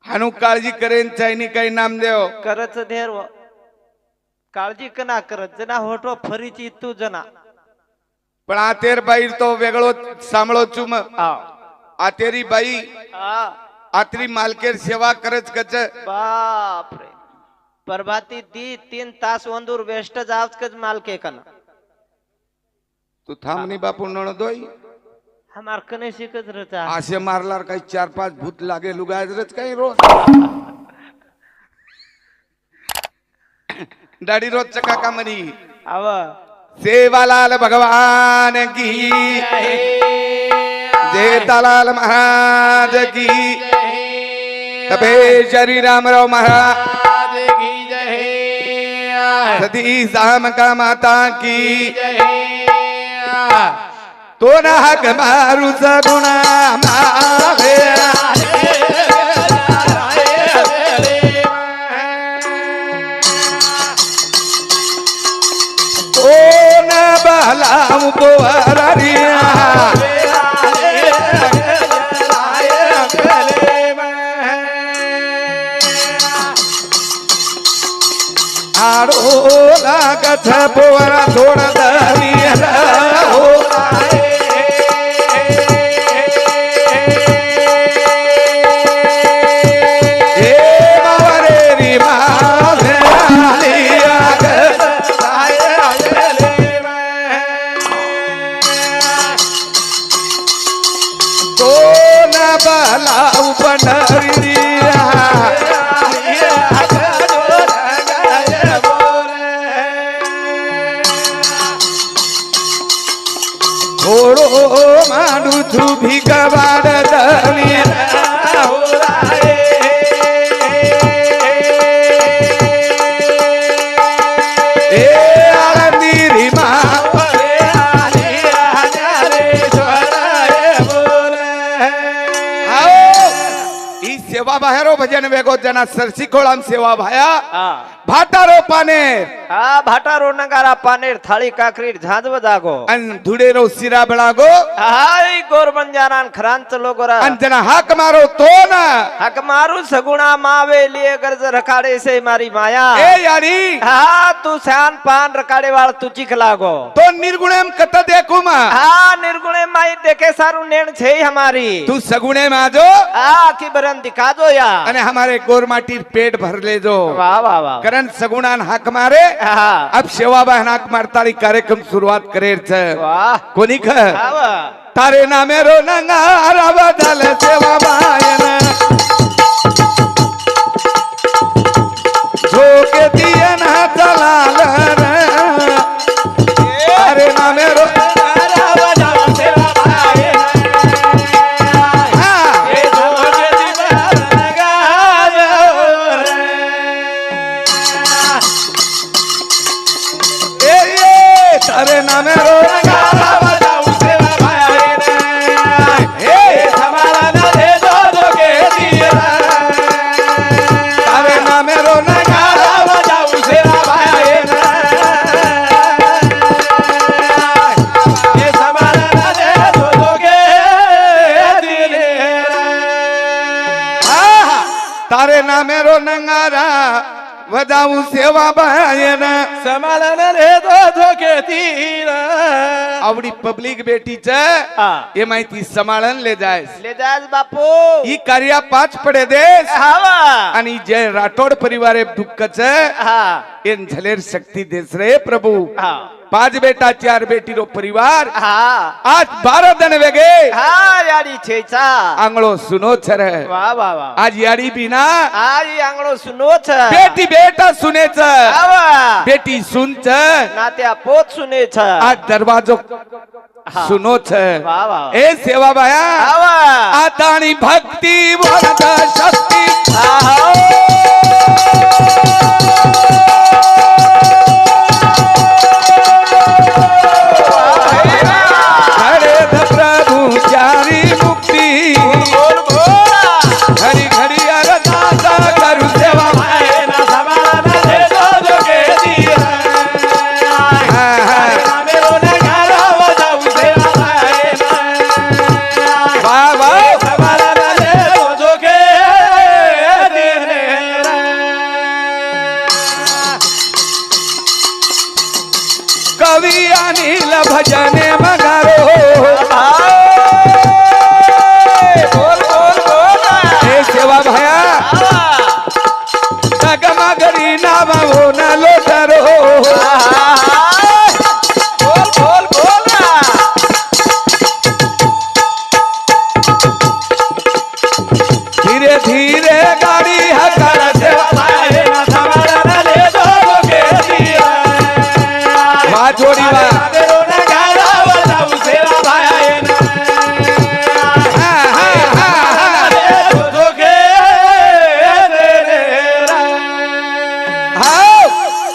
हानू काळजी करेन चायनी काही नाम देव करच देर काळजी कना करत जना होठो फरीची तू जना पण आतेर बाई तो वेगळो सांभळो चुम आतेरी बाई आतरी मालकेर सेवा करच कच बाप रे प्रभाती दी 3 तास वंदूर वेस्ट जावच कच मालके कना तू थांबनी बापू नणदोई हमार कने शिकत रहता आशे मारलार काही 4-5 भूत लागे लुगायच काही रोज दाढी रोज चकाका मनी आव सेवालाल भगवान की जय दलाल महाराज की तपे श्री रामराव महाराज की जय सती साम का माता की तो ना हक मारू सगुणा मावे तो ना बहलाऊ पोवरिया आड़ो लागत पोवरा थोड़ दरिया हो माडू छू भिगवाड़ दरिया सेवा बाहेरो भजन वेगो जना सरसी खोळाम सेवा भाया भाटारो पानेर भाटारो नगारा पानेर थाळी काकरीर झांजव जागो अन धुडेरो सिरा बळागो हाय गोरबंजारान खरांच लोगोरा अन जना हाक मारो तो ना हक मारू सगुणा मावे लिए गर्ज रखाड़े से मारी माया ए यारी हा तू शान पान रखाड़े वाल तू चिख लागो तो निर्गुणेम कत देखू मा हा निर्गुणे माई देखे सारू नेण छे हमारी तू सगुणे में आजो की बरन दिखा दो या अने हमारे गोरमाटी पेट भर ले जो वाह वाह वाह करण सगुणान हाक मारे अब सेवा बहन हाक मारताली कार्यक्रम शुरुआत करेर छे वाह कोनी ख तारे नामे रो नंगारा बदल सेवा बायन झोके दिए ना दलाल तारे नामे रो तारे नामे रो नगारा बजाऊ सेवा भाई हे हमारा ना दे दो के दिया तारे नामे रो नगारा बजाऊ सेवा भाई ये हमारा ना दे दो के दिया तारे नामे रो नगारा वजाऊ सेवा बहन समालन रे दो धोके तीर आवडी पब्लिक बेटीच ये माहिती समालन ले जायस बापू ही कार्या 5 पडे देस हावा आणि जे राठोड परिवारे दुःखच एन झलेर शक्ती देस रे प्रभु 5 बेटा 4 बेटी रो परिवार आज 12 दिन वेगे याडी छेचा आंगलो सुनो छर वाह वाह वाह आज याडी बिना आज आंगलो सुनो छ बेटी बेटा सुने छ बेटी सुन छ नात्या पोत सुने छ आज दरवाजो सुनो छ वाह वाह ए सेवा बाया आतानी भक्ति वरद शक्ति भजने मगारो बोल बोल बोल हे सेवा भाया डगमगरी नावा हो न लोटरो बोल बोल बोल धीरे धीरे गाड़ी हकार सेवा भाया ना समारा न ले दोगे दिया वाह जोड़ी वाह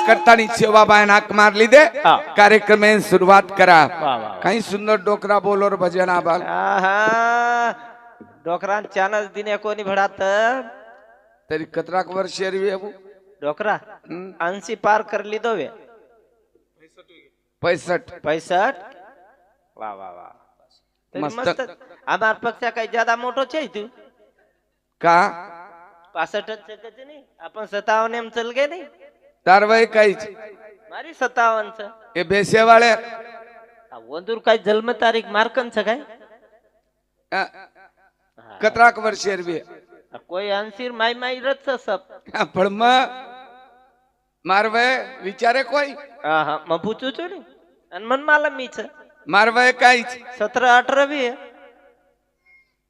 करतानी सेवा बाय नाक मार ली दे कार्यक्रम में शुरुआत करा कहीं सुंदर डोकरा बोल और भजन आबाल डोकरान चॅनल दिने कोणी भडात तरी कतराक वर्ष एरवी अबू डोकरा 80 पार कर લીધો વે 65 વાહ વાહ વાહ मस्त. मस्त आमार पक्षा काही ज्यादा मोठो છે તું का 65 જ છે કે નહીં आपण 57 એમ ચલ ગए નહીં तार वय काही મારી 57 છે એ બેસે वाले આ વંદુર काही જન્મ તારીખ માર્કન છે કાઈ कतराक वर्ष एरवी કોઈ અંશીર માઈ માઈ રત છે સબ પણ मार वय विचारे कोई હા હા મ પૂછું છું ને અને મન માલમ ઈ છે मार वय काही 17 18 બી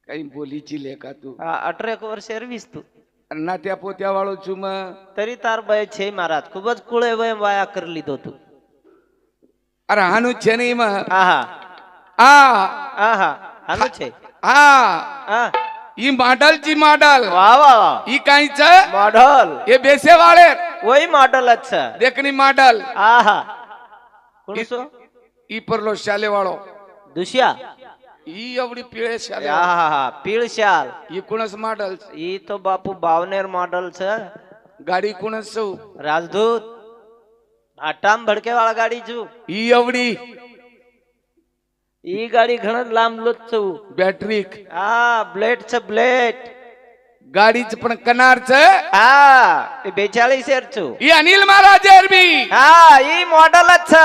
काही बोली ची लेखा तू હા 18 વર્ષ એરવીસ તું नाट्या पोत्या वाळो છું म તરી તાર ભાઈ છે મહારાજ ખૂબ જ કુળે વય વાયા કરી લીધો તું અરે હાનું છે ને એમાં આહા આ હાનું છે હા હા ઈ मॉडल जी मॉडल વાહ વાહ વાહ ઈ કાઈ છે મોડલ એ બેસે વાળે ઓય મોડલ જ છે देखनी मॉडल આહા કોણ છો ઈ પરલો શાલે વાળો દુશિયા ઈ અવડી પીળે શાલે આહા પીળશાલ ઈ કુણસ मॉडल ઈ તો બાપુ બાવનેર મોડલ છે ગાડી કુણસ છું રાજદૂત આટામ ભડકે વાળા ગાડી છું ઈ અવડી ઈ ગાડી ઘણા લાંબલો જ છું બેટરી હા બ્લેડ છે બ્લેડ ગાડી જ પણ કનાર છે હા એ 42 શેર છું ઈ અનિલ મહારાજ એરબી હા ઈ મોડલ જ છે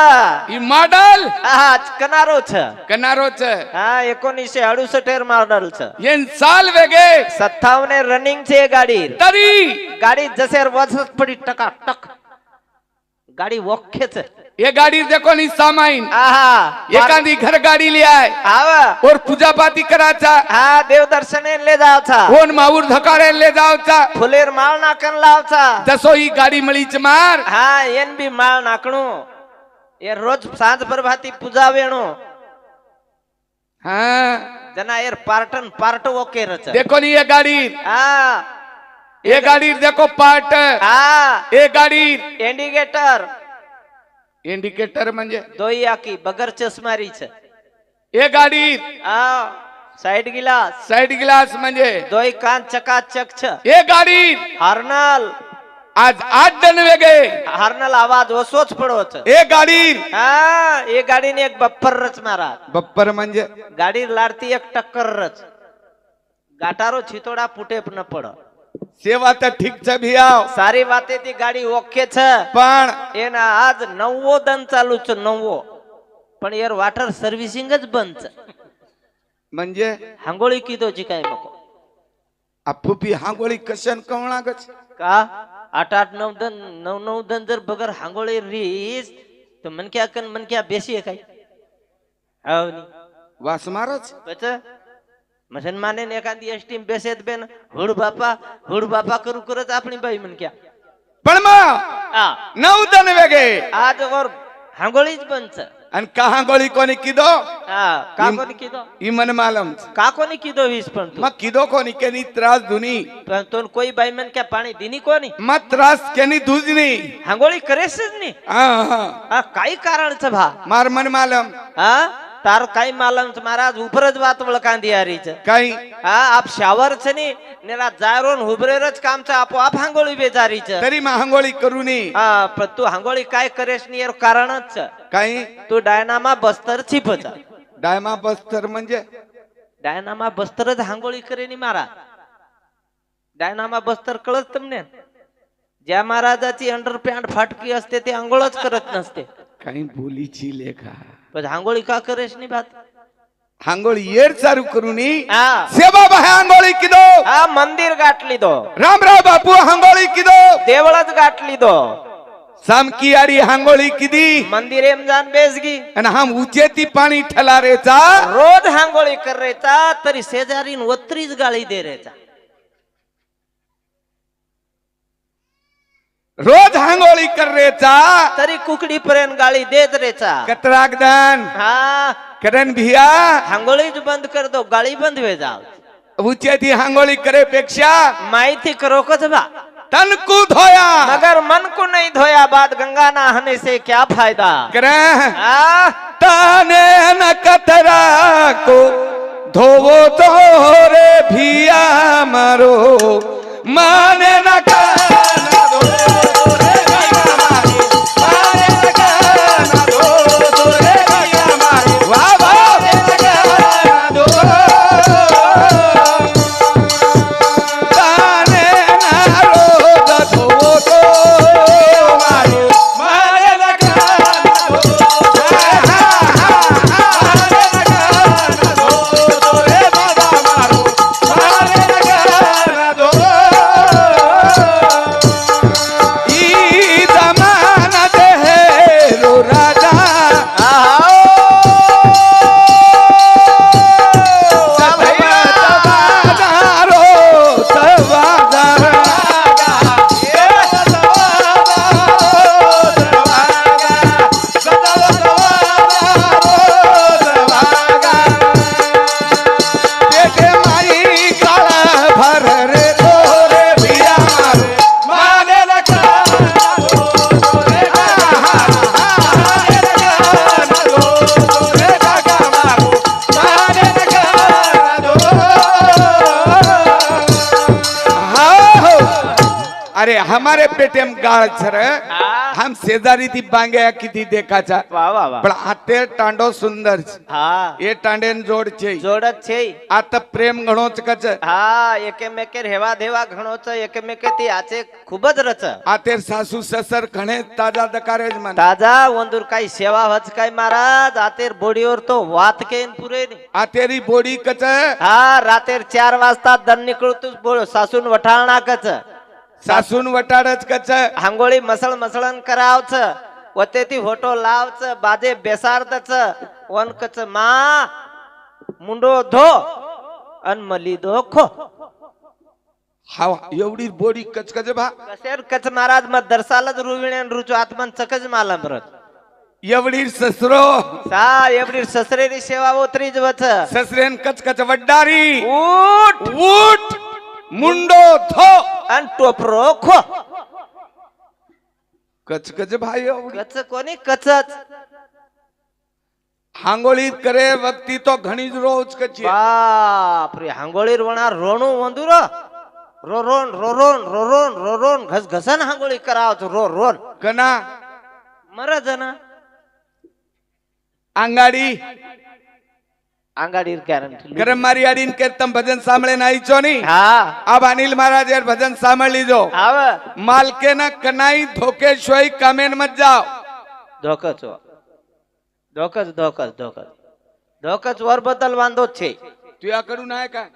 ઈ मॉडल હા કનારો છે કનારો છે હા 1968 મોડલ છે એન સાલ વેગે 57 રનિંગ છે એ ગાડી તરી ગાડી જસે વસત પડી ટકા ટક ગાડી વોખે છે ये गाड़ी देखो नहीं सामाइन આહા एकांदी घर गाड़ी ले आए આવા और पूजा पाती करा था હા દેવ દર્શને ले जाव था ओन माऊर धकारे ले जाओ था ફુલેર માળ નાકન લાવ था दसो ही गाड़ी मળી च मार હા એન બી માળ નાકણું એ રોજ સાંજ પ્રભાતી પૂજા વેણું हाँ जना एर पार्टन पार्ट ओके रच देखो नहीं ये गाड़ी हाँ ये गाड़ी देखो पार्ट हाँ ये गाड़ी इंडिकेटर इंडिकेटर म्हणजे दोई आकी बगर चष्मारी छे ये गाड़ी हाँ साइड गिलास साइड ग्लास म्हणजे दोई कान चकाचक छे ये गाड़ी हार्नल आज 8 दिन वेगे हार्नल आवाज ओछो ज पड़ो छे ये गाड़ी हाँ ये गाड़ी ने एक बप्पर रच मारा बप्पर म्हणजे गाड़ी लाड़ती एक टक्कर रच गाटारो छितोड़ा फूटे न पड़ो सेवा तो ठीक छे भियाव सारी वाते थी गाड़ी ओके छे पण एना आज नवो दन चालू छे नवो पण यार वाटर सर्विसिंग ज बंद छे म्हणजे हांगोळी कीधो जी काय मको अफुपी हांगोळी कशन कवणा गच का 8-8 9 दन जर बगर हांगोळी रीस तो मन क्या बेसी है काय हाव नी वास मारच पच मुसलमाने ने एखादी एसटीम बेसेत बेन हुड बापा करू करत आपणी बाई मन क्या पण मग आ 9 दिन वेगे आज और हांगोळीच बंद छे आणि का हांगोळी कोणी किदो હા કાકોની કીધો ઈ મને માલમ છે કાકોની કીધો 20 પણ તું મત કીધો કોની કેની ત્રાસ ધુની પણ તો કોઈ બાઈ મન કે પાણી દીની કોની મત ત્રાસ કેની ધુજની હાંગોળી કરે છે જ ની હા હા આ કાઈ કારણ છે ભા માર મન માલમ હા તાર કાઈ માલમ છે મારા ઉપર જ વાત વળકાંદી આરી છે કઈ હા આપ શાવર છે ની નેરા જાયરોન હુબરેર જ કામ છે આપો આપ હાંગોળી બેજારી છે તરી માં હાંગોળી કરુની હા પણ તું હાંગોળી કાઈ કરેશ ની એર કારણ જ છે કઈ તું ડાયનામાં બસ્તર છીપ છે डायमा बस्तर म्हणजे ડાયનામાં બસ્તર જ હાંગોળી કરે ની મારા ડાયનામાં બસ્તર कळत તમને ज्या महाराजाची अंडरपॅन्ट फाटकी असते ते अंघोळच करत नसते काही बोलीची लेखा પછી આંગોળી કા કરેશ ની વાત હાંગોળી येर चालू करूनी હા सेवा भाई हांगोळी किदो હા મંદિર ગાંઠ લીધો रामराव बापू हांगोळी किदो દેવળ જ ગાંઠ લીધો सामकी आडी हांगोळी किदी મંદિર એમ જાન બેસગી आणि हम उचेती पाणी ठलारेचा રોજ હાંગોળી કરેતા તરી શેજારીન ઓતરી જ ગાળી દે રેતા रोज हांगोळी करेचा तरी कुकडी पर्यंत गाळी देत रेचा कतरागदान हा करण भिया हांगोळीच बंद कर दो गाळी बंद वे जाव उचेती हांगोळी करे पेक्षा माहिती करो कच बा तन को धोया मगर मन को नहीं धोया बाद गंगा नहाने से क्या फायदा करे आ ताने न कतरा को धोवो तो रे भिया मारो माने न काना दो रे भिया मारो माने न काना दो रे भिया मारो वाह वाह न काना दो ताने न रोग धोवो तो मारो माने न काना दो अरे हमारे पेटे में गाळ छर हम शेजारी थी बांगे किती देखाचा वाह वाह वाह पण आते टांडो सुंदर છે હા એ टांडेन जोड છે જોડ જ છે આ તો પ્રેમ ઘણો જ કચ હા એકેમેકે રહેવા દેવા ઘણો છે એકેમેકે થી આચે ખૂબ જ રચ આતે સાસુ સસર ઘણે તાજા દકારે જ માન તાજા વંદુર કાઈ સેવા વચ કાઈ મહારાજ આતેર બોડીઓર તો વાત કેન પૂરે ની આ તેરી બોડી કચ હા રાતેર 4 વાજતા દન નીકળતું બોલો સાસુન વઠાણા કચ સાસુન વટાડ જ કચ હાંગોળી મસળ મસળન કરાવ છે વતેથી હોટો લાવ છે બાજે બેસાડ છે વન કચ માં મુંડો ધો અન મલી દો ખો हा एवढी बोडी कच कच भा कसेर कच महाराज मग दर्शालच रुविणेन रुचो आत्मन चकज मालम रत एवढी ससरो सा एवढी ससरेरी सेवा उतरी ज वच ससरेन कच कच वड्डारी उठ उठ मुंडो थो अन टोपरो खो कच कच भाई एवढी कच कोणी कचच हांगोळी करे वक्ती तो घणी रोज कची बाप रे हांगोळीर वणा रोणू वंदुर रोरोन रोरोन रोरोन रोरोन घस घसन हांगोळी कराव तो रो रोन कना मर जना आंगाडी आंगाडीर गॅरंटी गरम मारी आडीन के तम भजन सांभळे नाही चोनी हा अब अनिल महाराज यार भजन सांभळ लीजो आव मालके ना कनाई धोके शोई कामेन मत जाओ धोकच धोकच धोकच धोकच धोकच वर बदल वांधो छे तुया करून आहे काय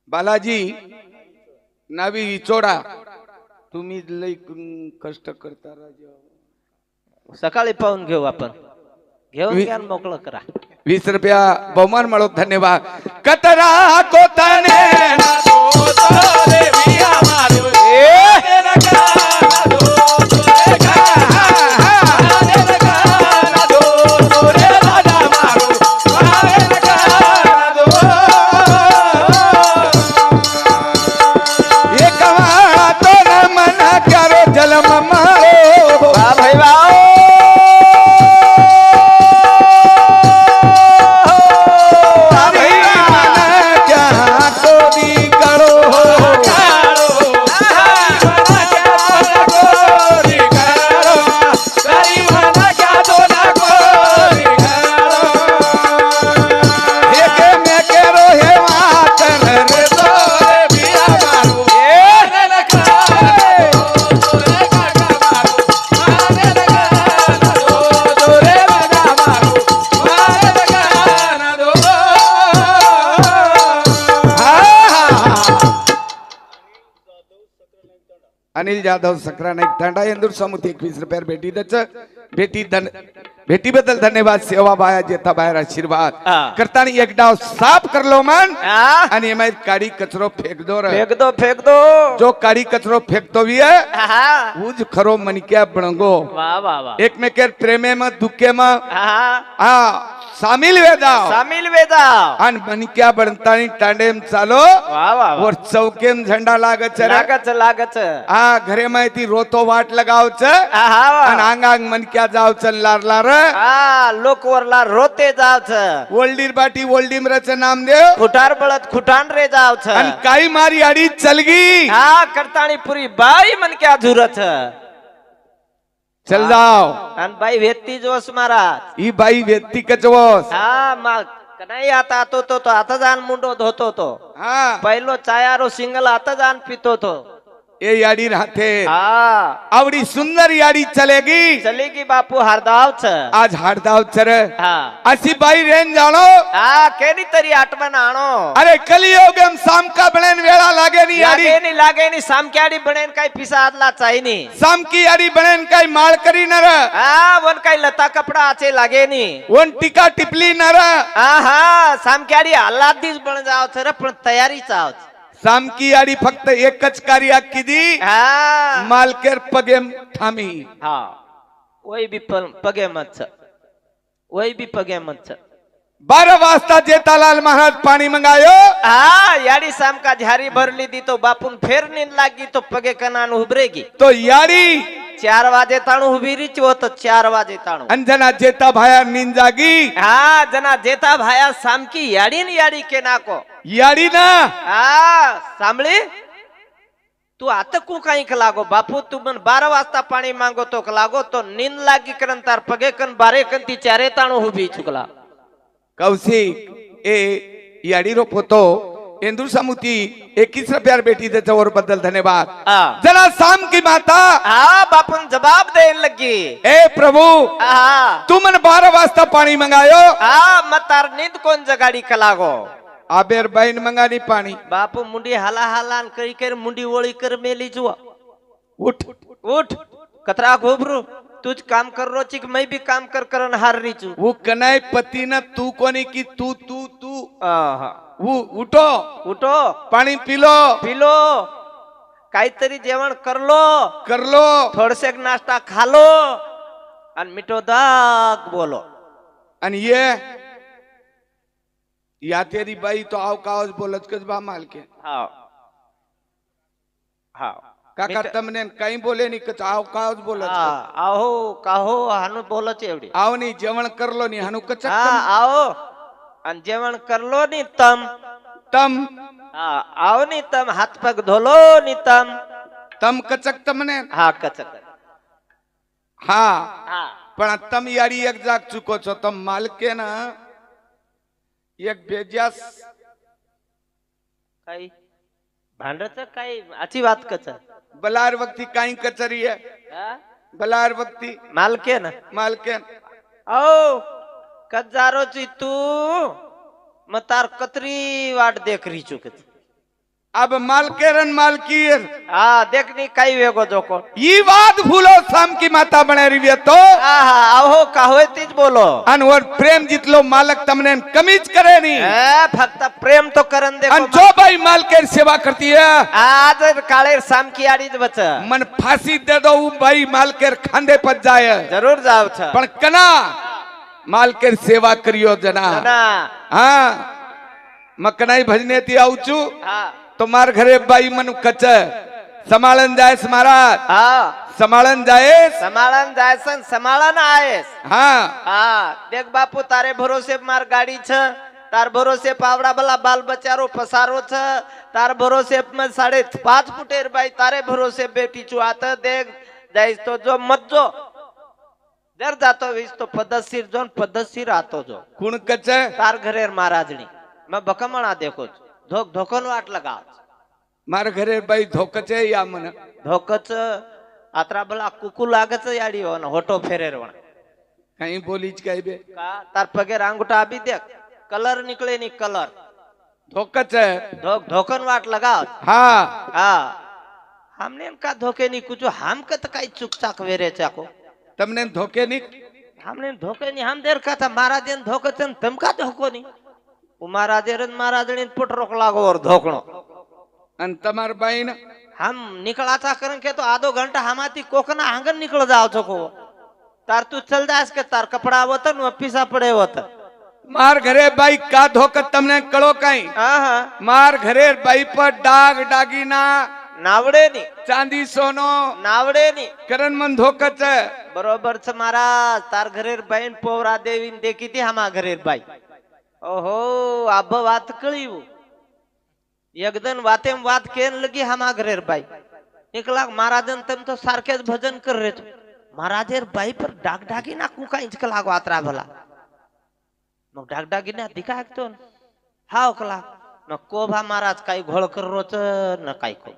बालाजी नावी चोडा तुम्ही लई कष्ट करता राजा सकाळी पाहून घेऊ आपण घेऊन घ्या आणि मोकळं करा 20 रुपया बहुमान મળો धन्यवाद कतरा को तने ना दो तोरे बिया मारो ए लगा ना दो तोरे गा ने लगा ना दो तोरे राजा मारो वारे लगा ना दो ये कवा तो न मना करो जलम मारो वाह भाई वाह क्या को अनिल जाधव सकरा नाईक तांडा इंदूर समुद्र 21 रुपयावर भेटी द्यायचं भेटी बद्दल धन्यवाद. सेवा बाया जेता बाहेर आशीर्वाद करताना एक डाव साफ करलो मन आणि एम काडी कचरो फेक दो फेक दो जो काडी कचरो फेकतो भी है उज खरो मनक्या बणगो. वाह वाह वाह. एकमेकेर प्रेमे में दुखे में सामील वे जाओ आणि मनक्या बनतानी टांडेम चालो. वाह वाह. वर चौकेम झंडा लागच हा घरे माहिती रोतो वाट लगावच आणि अंगांग मनक्या जावच लार लोक वरला रोते जावच. ओल्डीर बाटी ओल्डीम रच नामदेव खुटार बळत खुटान रे जावच. आणि काही मारी आडी चलगी करतानी पुरी बाई मनक्या झुरच. चल जाओ आणि बाई वेत्ती जोस महाराज. ही बाई व्यक्ती कचवस मग नाही आता तो आता जाण मुंडो धोतो तो. पहिलो चायारो सिंगल आता जाण पितो तो. ये याडी राहते आवडी सुंदर याडी चलेगी बापू हरदावच. आज हरदावच रे असी बाई रेन जानो केनी तरी आठवण आणो. अरे कलियुगम शाम का बनेन वेळा लागे नी याडी लागे नी शाम की आडी बनेन काय पिसा आदला चाईनी. शाम की याडी बनेन काय माळ करी नर वन काय लता कपडा आचे लागे नी. वन टीका टिपली नर शाम की आडी आल्हादीच बन जावच रे पण तयारीच आवच. शाम की याडी फक्त एकच कार्य किदी मालकेर पगेम थामी. वही भी पगे मत 12 वाजता जेतालाल महाराज पाणी मंगायो. याडी शाम का झारी भरली दी तो बापून फेर नींद लागी तो पगे कनान उभरेगी. तो याडी 4 वाजे ताणू उभी रीच होत 4 वाजे ताणू. अंजना जेता भाया नींद जागी जना जेता भाया शाम की याडी के नाको याडी ना सांभळी तू आता कू काही लागो बापू तू मन 12 वाजता पाणी मागो तो लागो तो नींद लागी करन तार पगे कन 12 कन ती 4 ताणू उभी चुकला. कौशिक ए याडी रो फोतो इंदूर समुती 21 रुपयावर बेटी त्याच्यावर बद्दल धन्यवाद. जना शाम की माता बापून जवाब देन लगी. ए प्रभु तू मन 12 वाजता पाणी मंगायो. मतार नींद कोण जगाडी कलागो आबेर बाईन मंगानी पाणी. बापू मुंडी हाला करी कर मुंडी ओळी कर मेली जुआ. उठ कतरा घोबरू तुझ काम कर रो चिक मैं भी काम करन हार रही चू. वो कनाई पति न तू कोनी की तू वो उठो पाणी पिलो काहीतरी जेवण करलो थोडसे नाश्ता खालो आणि मिठो दाग बोलो. आणि ये या तेरी बाई तो आव कावज बोलत कस बा मालके. काका तमने काही बोले नी कच आव कावज बोलत. आहो काहो हानु बोलच एवढी. आव नी जेवण करलो नी हानु कच आओ आणि जेवण करलो नी तम आव नी तम हात पग धोलो नी तम कचक तमने कचक पण तम याडी एक जाग चुको छो. तम मालके ना एक बेजास काही भांडच काही आची बात कच बलार वक्ती काही कचरी है. बलार वक्ती मालके ओ कजारो ची तू मतार कतरी वाट देख रही चुकत. अब मालकेरन मालकीर देखनी काही वेगो जोको ये बात भूलो. शाम की माता बने रही तो आहो काहो तीच बोलो. अनवर प्रेम जितलो मालक तमने कमीज करे नी. फक्त प्रेम तो करन दे. जो भाई मालकेर सेवा करती है आज काळे शाम की आडीच बच मन फांसी दे दो भाई मालकेर खांदे पर जाए जरूर जाव छ. पण कना मालकेर सेवा करियो जना. मकनाई भजने ती आऊचू तो मार घरे बाई मनु कच समाळन जायस महाराज. समाळन जायस समाळन आयस. देख बापू तारे भरोसे मार गाडी छ तार भरोसे पावड़ा बला बाल बचारो पसारो छ तार भरोसे में 5.5 फुटेर बाई तारे भरोसे बेटी चु आता देख जायस तो जो मत जो जर जातो वीस तो पद्धतशीर आतो जो कुण कच तार घरेर महाराजनी मैं बकमणा देखो धोकन वाट लगा. मार घरे बाई धोकच या मन धोकच आत्रा बला कुकू लागच याडी हो ना होटो फेरेर वण काही बोलीच काय बे तार पगे अंगूठा अभी देख कलर निकले नी कलर धोकच धोकन वाट लगा. हमने का धोखे नहीं कुछ हम कत काही चुक चाक वेरे चाको તમને ધોકે નહીં हमने धोखे नहीं हम देर का था महाराज ने धोखे तन तुम का धोको नहीं वो महाराज ने पुट रोक लागो और धोकणो અને તમાર બાઈ ને हम निकला था करन के तो आधो घंटा हमाती कोकना आंगन निकल जाओ छको तार तू चल जास के तार कपड़ा आवत न पीसा पड़े होत માર ઘરે બાઈ કા ધોક તમને કળો કાઈ हां हां માર ઘરે બાઈ પર ડાગ ડાગીના नावडे नी ચાંદી સોનો नावडे नी કરણ મન ધોક છે बरोबर छ महाराज तार घरेर बहन पोवरा देवी देखी थी हमा घरेर बाई ओहो आब बात कळीव एकदन वातेम बात केन लगी हमा घरेर बाई निकला महाराजन तम तो सारखेच भजन कर रे तो महाराजेर बाई पर डागडागी ना कुका इंचक लागो आत्रा भला मग डागडागी ना दिखा तो हाव कला न कोभा महाराज काही घोळ कर रोच न काही को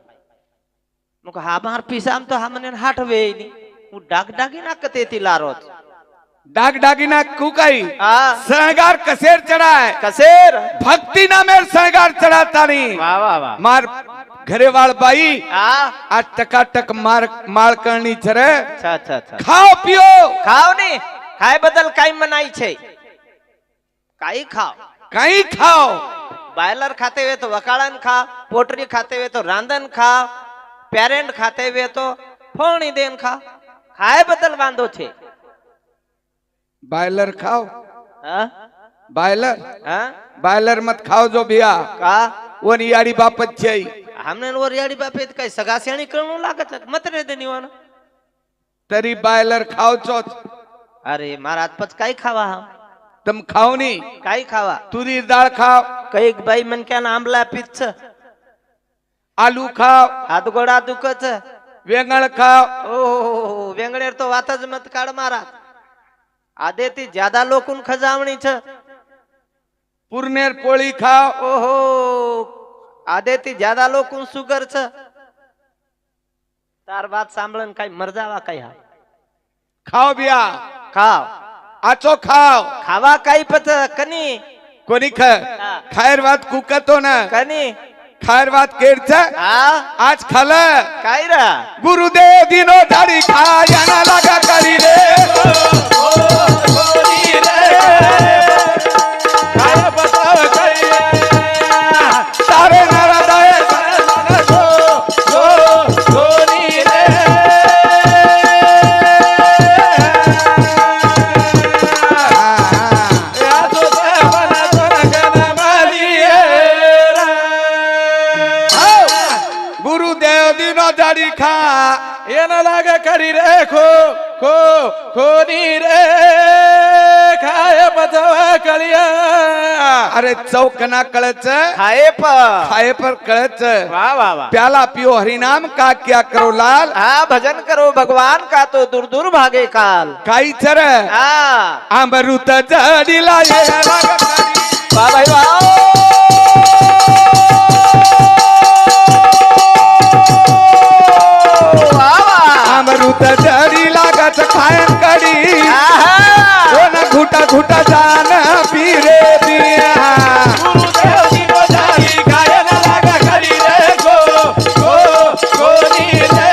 मग हा मार पिसाम तो हमने हाट वेईनी હું ડાગડાગી ના કતેથી લારો છું ડાગ ડાગીના કુકાઈ હા શણગાર કસેર ચડાય કસેર ભક્તિ નામે શણગાર ચડાતા નહીં વાહ વાહ વાહ માર ઘરે વાળ બાઈ હા આ ટકાટક માળ કરણી છે રે અચ્છા અચ્છા અચ્છા ખાઓ પીઓ ખાવ ને ખાય બદલ કાઈ મનાઈ છે કાઈ ખાવ કઈ ખાઓ બાયલર ખાતે વે તો વકાળન ખા પોટરી ખાતે વે તો રાંધન ખા પેરેન્ટ ખાતે વે તો ફોણી દેન ખા ખાય બદલ વાંધો છે બાયલર ખાઓ હા બાયલર હા બાયલર મત ખાઓ જો ભैया કા ઓની યાડી બાપત છે हमने ओरियाड़ी बापे कई सगासियाणी करणू लागत मत रे देनीवान तरी बायलर खाओ છો अरे महाराज पच काई खावा हम તમ ખાઓ ની काई खावा तुरी दाળ ખાઓ कई बाई मन क्या आंबला पीत छ આલુ ખાઓ हाथ गोड़ा दुख छ વેંગણ ખાઓ ओ वेंगणेर तो वात ज मत काढ महाराज आधेથી ज्यादा लोकून खजावणी छ પૂરનેર પોળી ખાઓ ओहो आधेથી ज्यादा लोकून सुगर छ तार बात सांभळन काई मरजावा काई हा ખાઓ ભैया खाव આચો ખાઓ खावा काई पच कनी કોની હા. ખાયર વાત કુકતો ને कनी ખાયર વાત કેર છે हा આજ ખાલે काय रा ગુરુદેવ દીનો ધાડી ખાય ના લાગા કરી રે તારે નારા દાય ગુરુદેવ દીનો ધાડી ખા એના લાગે કરી રે ખોની રે ખાય પથવા કળિયા અરે ચૌક ના કળે છે खाए पर ખાય પર કળે છે वाह वाह वाह प्याला पियो हरिनाम का क्या करो लाल हाँ भजन करो भगवान का तो दूर दूर भागे काल काई चर हाँ अमृत जड़ी लाए वाह भाई वाह अमृत जड़ी लागत खायन कड़ी आहा। वो न घुटा घुटा जान पीरे दिया ગુરુદેવ દીનો ધાડી ખાય ના લાગે કરી રે ખોની રે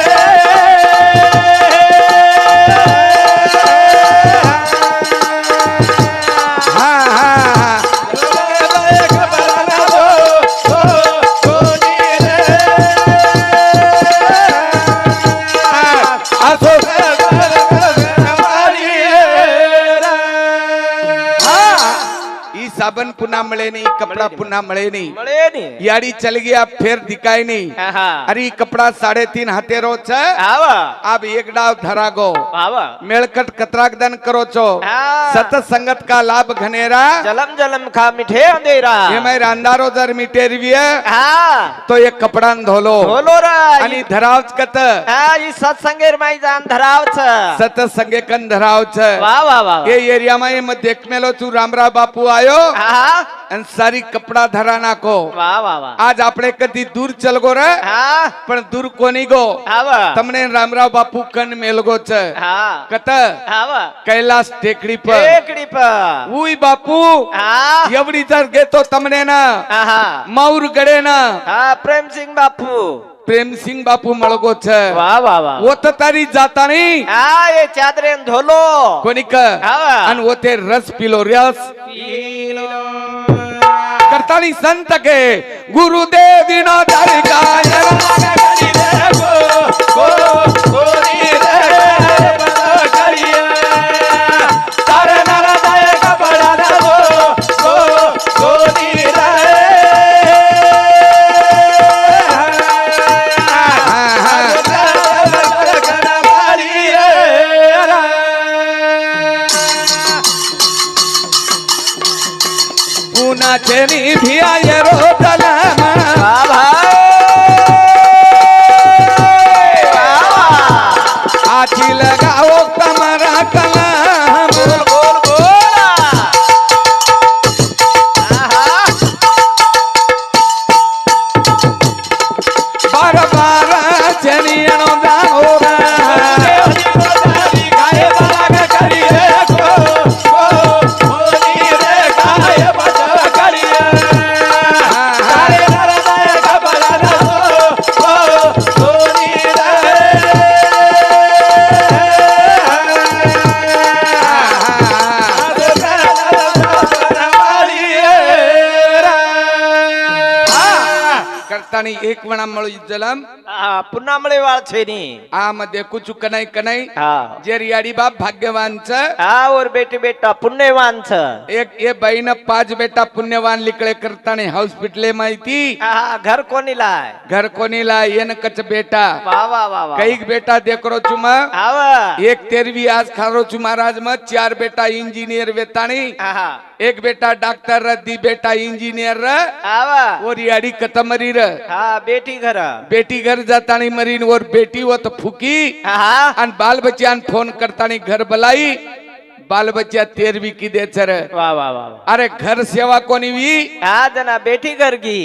हाँ हाँ आसो ई साबन पुन्हा मिळे नहीं कपड़ा पुन्हा मिळे नहीं મળે ને याड़ी चल गया फिर दिखाई नहीं आहा। अरे कपड़ा 3.5 हाथेरो छ आवा अब एक डाव धरा गो आवा मेलकट कतराक दन करो छो हाँ। सत संगत का लाभ घनेरा जलम जलम खा मिठे अंधेरा ये मैं रांदारो जर मिटेरवी हाँ तो एक कपड़ा धोलो बोलो रा आणि धराव कत हाँ ये सत्संगेर माई जान धराव छ सत संगे कन धराव छ वाह वाह वाह ये एरिया में मैं देख मेलो छू रामरा बापू आयो हाँ અને સારી કપડા ધરા નાખો वाह वाह वाह આજ આપણે કદી દૂર ચલગો રે हाँ પણ દૂર કોની ગો आवा તમને રામરાવ બાપુ કન મેલગો છે हाँ કત आवा કૈલાસ ટેકડી પર एकड़ी पर ઉઈ બાપુ हाँ એવડી તર ગે તો તમને ના हाँ માઉર ગડે ના हाँ प्रेम सिंह बापू प्रेम सिंह बापू मळगो छ वाह वाह वाह वो तर तारी जाता नाही हा ये चादरेन धोलो कोणी क हा. आणि वो ते रस पिलो रस करतानी संत के गुरुदेव दिना तारी गायन पुनाचे निधी आय रोटला वाह भाई आची लगाओ तमरा कलाम बोल बोला बार बार चनियनो दाओरा करतानी एक वणा मळू जलम पुन्हा मळे वाळ छेनी आ मध्ये कुचु कनाई कनाई हा जेरियाडी बाप भाग्यवान छ हा और बेटी बेटा पुण्यवान छ एक ये बहीण 5 बेटा पुण्यवान लिकळे करतानी हॉस्पिटले माहिती हा घर कोणी लाय घर कोणीला येन कच बेटा वाह वाह वाह वाह कईक बेटा देखरो चुम आवा एक 13वीं आज खारो चु महाराज में 4 बेटा इंजीनियर वेतानी हा एक बेटा डॉक्टर दी बेटा इंजीनियर आवा और याडी कतमरी र हा बेटी घर बेटी घर जातानी मरीन और बेटी वो तो फुकी हा आणि बाल बच्चा फोन करतानी घर बलाई बाल बच्चा 13वीं की दे छर वाह वाह वाह अरे घर सेवा कोणी वी हा जना बेटी घर गी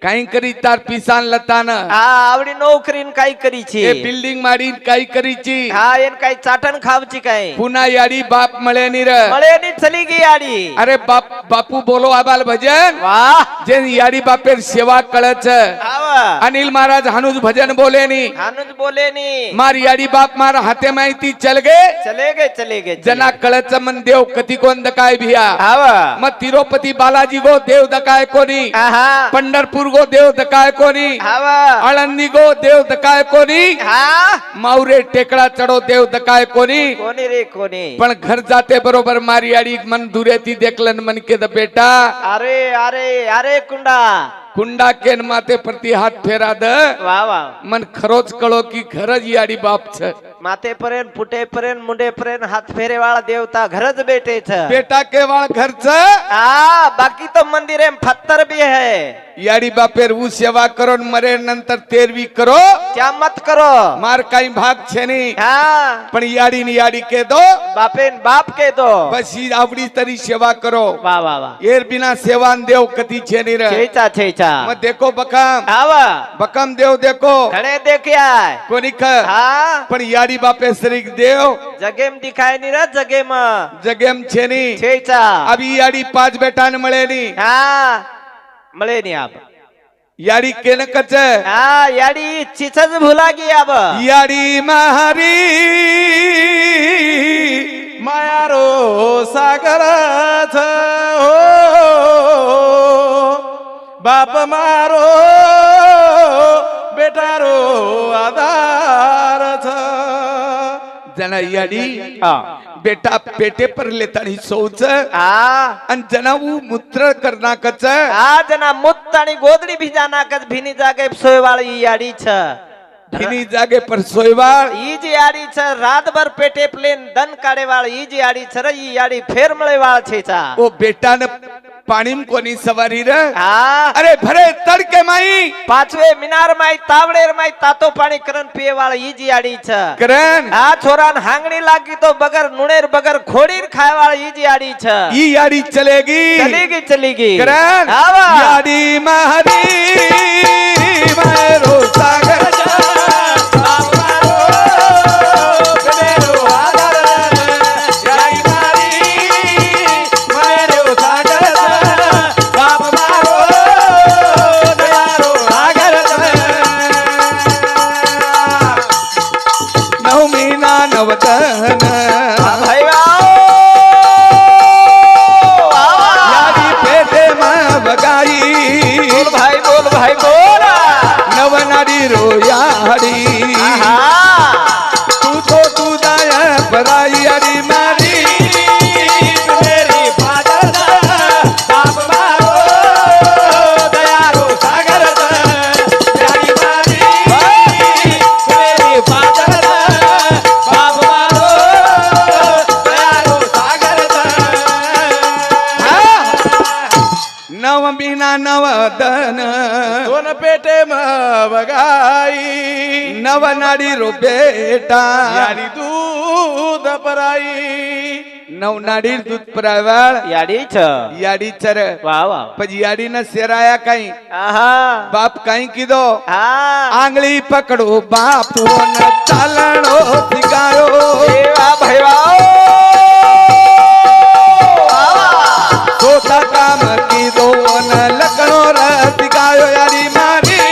काही करी तार पिसान लतान हा आवडी नोकरीन काय करीची ए बिल्डिंग मारी काही करीची हा एन काय चाटण खावची काय पुन्हा याडी बाप मळे नीर मळेनी चली गी आडी अरे बाप बापू बोलो आबाल भजन वाह जे याडी बापेर सेवा कळच आवा अनिल महाराज हनुज भजन बोले नी हानुज बोले नी मार याडी बाप मार हाते माहिती चल गे चले गे जना कळच मन देव कती कोण दकाय भिया आवा मग तिरुपती बालाजी गो देव दकाय कोणी हा पंढरपूर गो देव दकाय कोणी आवा आळंदी गो देव दकाय कोणी हा मावरे टेकडा चढो देव दकाय कोणी कोणी रे कोणी पण घर जाते बरोबर मारी याडी मन दुरेती देखलन मन के द बेटा अरे अरे अरे कुंडा कुंडा केन माते प्रति हात फेरा द वाह वाह मन खरोच कळो की खरच याडी बाप छ माते पर्यंत फुटे पर्यंत मुंडे पर्यंत हात फेरे वाला देवता घरच बेटे छ बेटा के वाळ घरच आ बाकी तो मंदिर में पत्थर भी है याडी बापेर ऊ सेवा करो मरे नंतर 13वीं करो क्या मत करो मार काही भाग छे नहीं हाँ पण याडी नि याडी के दो बापेन बाप के दो बस ही आवडी तरी सेवा करो वाह वाह वाह एर बिना सेवान देव कती छे नहीं रे छेचा मत देखो बकम आवा बकम देव देखो खड़े देखिया कोणी ख हाँ पण याडी बापे श्रीक देव जगे में दिखाई नहीं रहा जगे में जगेम छे नहीं छेचा अभी याडी 5 बेटा न मळे नहीं हाँ मळे नहीं आप याडी केन कच हाँ याडी चिचज भुला गई अब याडी महारी मायारो सागर हो बाप मारो बेटारो आधार जना याडी हाँ बेटा पेटे पर लेतानी सोच हाँ अन जना ऊ मूत्र करना कच आ जना मुत्त आणि गोदडी भिजाना कच भिनी जागे सोयवाळी याडी छ भिनी जागे पर सोयवाळ ई जी याडी छ रात भर पेटे प्लेन दन काढे वाळ ई जी याडी छ र ई याडी फेर मळे वाळ छेचा ओ बेटा न पाणीम कोणी सवारी र हाँ अरे भरे तड़के माई पाचवे मीनार माई तावडेर माई तातो पाणी करन पिये वाळ ई जी याडी छ करन आ छोरान हांगणी लागी तो बगर नुणेर बगर खोडीर खाय वाळ ई जी याडी छ ई याडी चलेगी चलेगी करन आवा याडी महारी मारो सागर बगाई नवनाडी रो बेटा यारी दूध पराई नवनाडी दूध परावळ याडी छ याडी चर वाह वाह પછી યાડી ને સેરાયા કઈ આહા બાપ કઈ કીધો હા આંગળી પકડો બાપો ને ચાલણો શીખાયો વાહ ભાઈ વાહ સોતા કામ કીધો ને લકણો રસિકાયો યારી મારી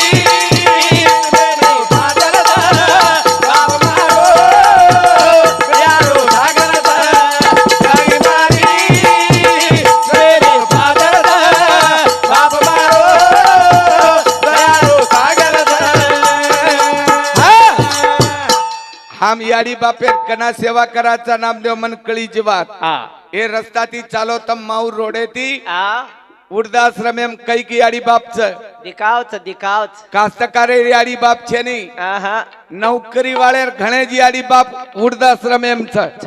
આમ યાડી બાપે કના સેવા કરાचा નામદેવ મન કળી જીવાત હા એ રસ્તાથી ચાલો તમ માઉર રોડેથી હા વૃદ્ધાશ્રમ એમ કઈ કે યાડી બાપ છે દિખાવ છે કાસ્તકારે યાડી બાપ છે નહીં આહા નौकरी वाले घणे जी યાડી બાપ વૃદ્ધાશ્રમ એમ છે छ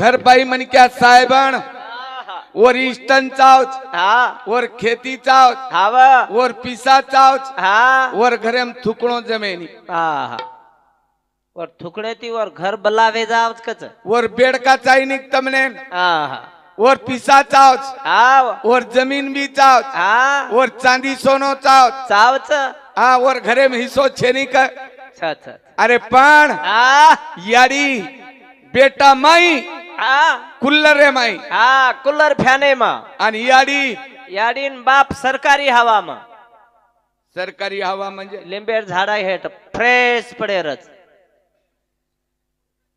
घर भाई मन क्या साहेबन और ईस्टन चावच હા और खेती चावच હાવ और पीसा चावच હા और घरे में थुकणो जमेनी आहा और थुकड़े थी और घर बलावे जाव कच और बेड का चाहिए तमने आहा और पीसा चावच आव और जमीन भी चावच हाँ और चांदी सोनो चावच चाव छ हाँ और घरे में हिस्सो छेनी का छ अरे पण आ याडी बेटा माई आ कुल्लर रे माई आ कूलर फॅने मा आणि याडी याडीन बाप सरकारी हवा मा सरकारी हवा म्हणजे लिंबेर झाडा हेठ फ्रेश पडेरच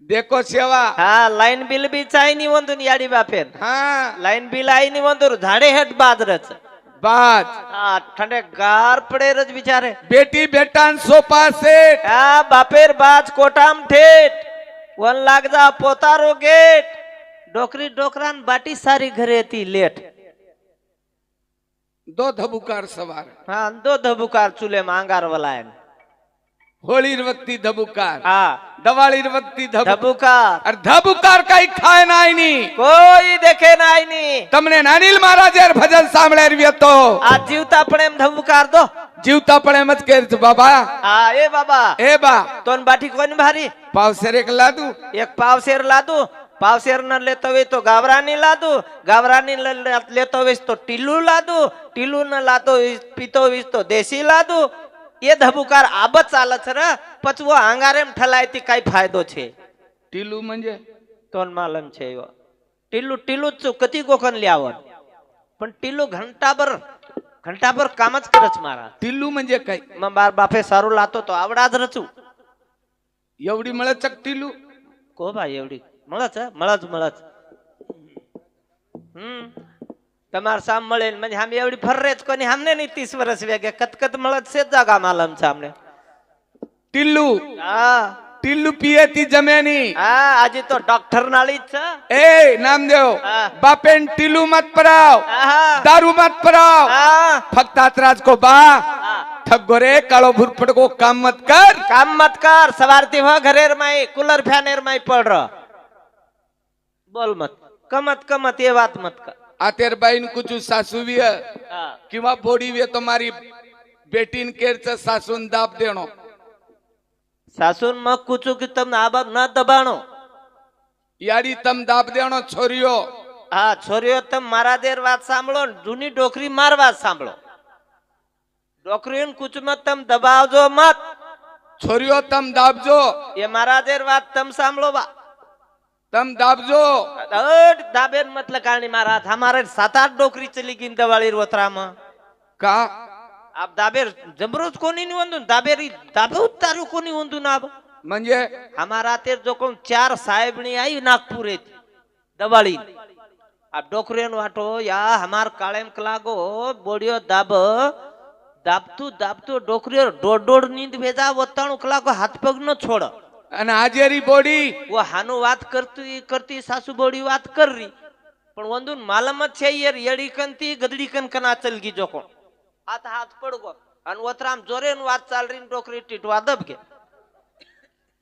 देखो सेवा हा लाईन बिल बी चायनी वंदून याडी बापेन हाँ लाईन बिल आईनी वंदूर झाडे हेठ बाजरच बाज हा ठंडे गार पडेरच बिचारे बेटी बेटान सोफा सेट हा बापेर बाज कोटाम ठेट वन लाग जा पोतारो गेट डोकरी डोकरान बाटी सारी घरे ती लेट दो धबुकार सवार हा दो धबुकार चुले मांगार वलायन होळी वक्ती धबुकार हा दवाळी वक्ती धबुकार अरे धबुकार काही खाय नाही नी કોઈ દેખે નાઈ ની તમને નાનીલ મહારાજે ભજન સાંભળેર તો આ જીવતા પણ એમ ધબુકાર દો જીવતા પણ એમ જ કેર છે બાબા હા એ બાબા એ બા તોન બાટી કોની ભારી પાવસેર એક લાદુ એક પાવશેર લાદુ પાવશેર ન લેતો હોય તો ગાવરાની લાદુ ગાવરાની લેતો હોય તો ટીલું લાદુ ટીલું ન લાતો પીતો હોય તો દેશી લાદુ એ ધબુકાર આબત ચાલે છે રે પચવો આંગારેમ ઠલાયતી કઈ ફાયદો છે ટીલું म्हणजे તોન માલમ છે એવો ટીલું ટીલું જ કતી ગોખન લ્યાવન પણ ટીલું ઘંટાભર કામ જ કરે છે મારા ટીલું म्हणजे काय માર બાપે સારું લાતો તો આવડા જ રચું एवढी મળચક ટીલું को भाई एवढी મળच તમાર સામ મળે म्हणजे हम एवढी फर्रेच कोणी हमने नाही 30 वर्ष वेगे कतकत મળત છે जागा मालम છે हमने ટીલું હા ટીલું પીએ તી જમેની હા આજે તો ડોક્ટર નાળી છે ए नामदेव હા. बापेन टीलू मत पराव આહા दारू मत पराव હા फक्त आतराज को बा હા. ठगोरे काळो भुरफट को काम मत कर काम मत कर सवारती हो घरेर माई कूलर फॅनेर माई पड र बोल मत कमत ये बात मत कर आतेर बाईन कुछ सासू भी है हा. किंवा बोडी वे तुम्हारी बेटीन केरच सासून दाब देणो सासून मग कुचू की तम आबाद न दबाणो याडी तम दाब देणो छोरियो हा छोरियो तम मारा देर વાત સાંભળો જૂની ડોકરી માર વાત સાંભળો ડોકરીન કુચ મત તમ દબાવજો મત छोरियो तम दाबजो એ મારા દેર વાત તમ સાંભળો બા तम दाबजो અડ દાબેન મત લગાણી મારા हमारे 7-8 ડોકરી ચલી ગઈ દવાળી રોતરામાં का आप दाबेर जबरोज कोणी निवंदून दाबेरी दाबे उतारू कोणी वंदून आब म्हणजे हमारा तेर जो कोण 4 साहेबणी आई नागपूर येती दवाळी आप डोकरेन वाटो या हमार काळेम कलागो बोडियो दाबतू डोकरियो डोड नींद भेजा वताणू कलागो हाथ पग न छोड़ અને આજેરી બોડી वो हानु बात करती सासू बोडी बात कर रही पण वंदून मालमत छे यार येडी कंती गदडी कना चलगी जो कोण हाथ पडगो आणि वतराम जोरेन वात चाल रही डोकरी टिटवा दबगे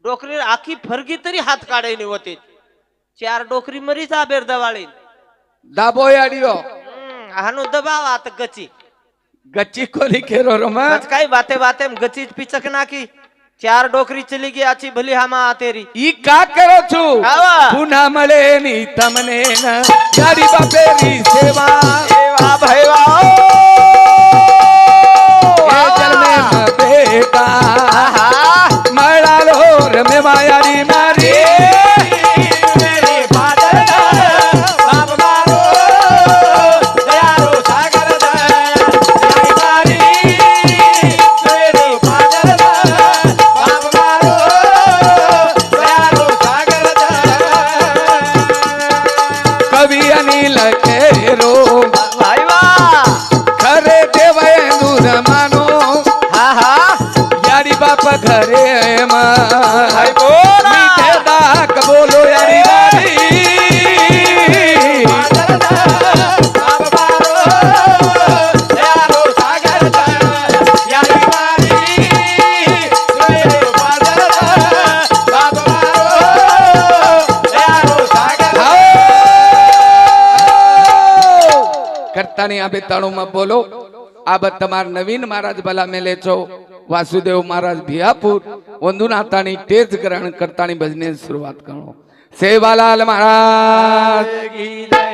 डोकरी आखी फरगी तरी हात काढे नाही होते 4 डोकरी मरी जाबेर दवाळी दाबो याडियो हानु दबाव आता गची गच्ची खोली केरो रमा कई बातें बातें में गची पिचक ना की 4 डोकरी चली गई अच्छी भली हमा तेरी ઈ કા કરો છું આવા. પુના મળે ની તમને ન યારી બાપેરી સેવા वाह भाई वाह એ જન્મે ન બેટા મળાલો રમે માયારી મારી मेरे फादर बाप मारो दयारो सागर दयारी मेरे फादर बाप मारो दयारो सागर કવિ અનિલ કેરો भाई वाह ઘરે દેવાય દૂધ માનો हाँ हाँ યારી બાપ ઘરે એમાં भाई बोला મીઠે દાક બોલો યારી મારી बाप मारो दयारो सागर दयारी मेरे फादर बाप मारो दयारो सागर કરતાની આ બેતાણુમાં બોલો આ બત તમાર નવીન મહારાજ ભલા મેલે છો વાસુદેવ મહારાજ ભિયાપુર વંદુનાથાની તેજ ગ્રહણ કરતાની ભજને શરૂઆત કરો સેવાલાલ મહારાજ की जय